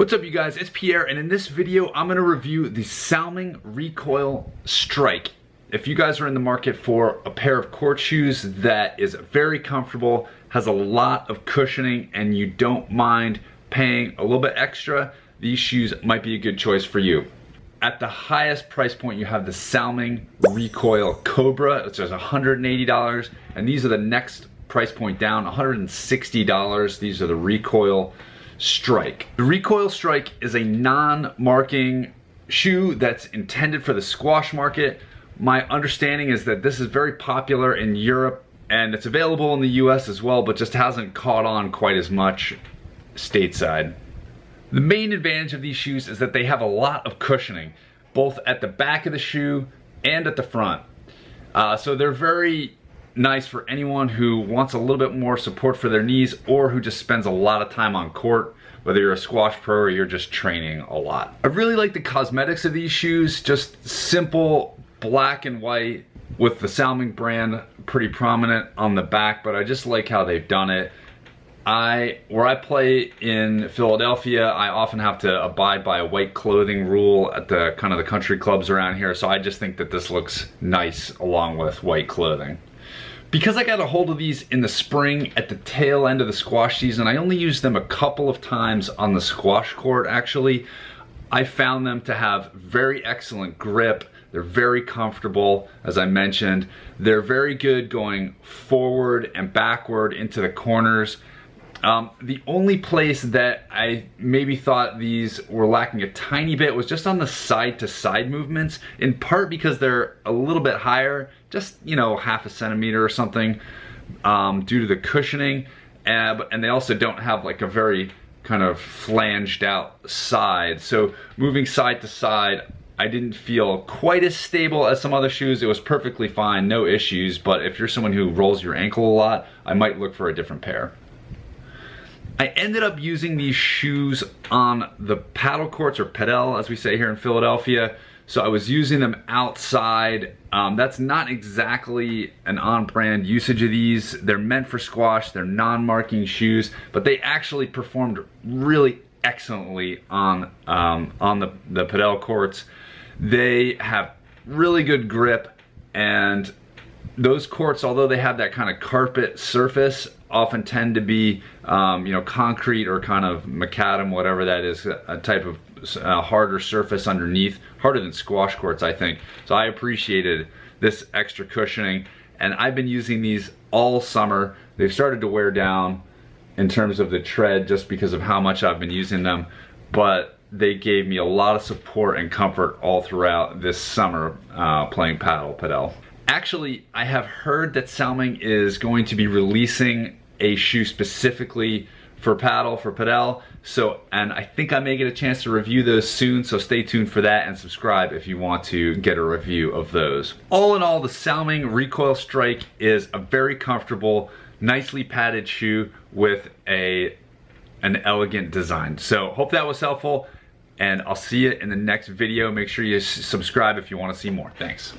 What's up you guys, it's Pierre, and in this video I'm going to review the Salming Recoil Strike. If you guys are in the market for a pair of court shoes that is very comfortable, has a lot of cushioning, and you don't mind paying a little bit extra, these shoes might be a good choice for you. At the highest price point you have the Salming Recoil Cobra, which is $180, and these are the next price point down, $160. These are the Recoil Strike. The Recoil Strike is a non-marking shoe that's intended for the squash market. My understanding is that this is very popular in Europe and it's available in the US as well, but just hasn't caught on quite as much stateside. The main advantage of these shoes is that they have a lot of cushioning, both at the back of the shoe and at the front. So they're very nice for anyone who wants a little bit more support for their knees or who just spends a lot of time on court, whether you're a squash pro or you're just training a lot. I really like the cosmetics of these shoes, just simple black and white with the Salming brand pretty prominent on the back, but I just like how they've done it. Where I play in Philadelphia, I often have to abide by a white clothing rule at the kind of the country clubs around here, so I just think that this looks nice along with white clothing. Because I got a hold of these in the spring at the tail end of the squash season, I only used them a couple of times on the squash court actually. I found them to have very excellent grip. They're very comfortable, as I mentioned. They're very good going forward and backward into the corners. The only place that I maybe thought these were lacking a tiny bit was just on the side-to-side movements, in part because they're a little bit higher, just, you know, half a centimeter or something, due to the cushioning, and they also don't have like a very kind of flanged out side. So moving side to side, I didn't feel quite as stable as some other shoes. It was perfectly fine, no issues, but if you're someone who rolls your ankle a lot, I might look for a different pair. I ended up using these shoes on the paddle courts, or padel as we say here in Philadelphia. So I was using them outside. That's not exactly an on-brand usage of these. They're meant for squash, they're non-marking shoes, but they actually performed really excellently on the padel courts. They have really good grip, and those courts, although they have that kind of carpet surface, often tend to be you know, concrete or kind of macadam, whatever that is, a type of harder surface underneath, harder than squash courts, I think. So I appreciated this extra cushioning, and I've been using these all summer. They've started to wear down in terms of the tread just because of how much I've been using them, but they gave me a lot of support and comfort all throughout this summer playing padel. Actually, I have heard that Salming is going to be releasing a shoe specifically for padel, so, and I think I may get a chance to review those soon, so stay tuned for that and subscribe if you want to get a review of those. All in all, the Salming Recoil Strike is a very comfortable, nicely padded shoe with an elegant design. So hope that was helpful, and I'll see you in the next video. Make sure you subscribe if you want to see more. Thanks.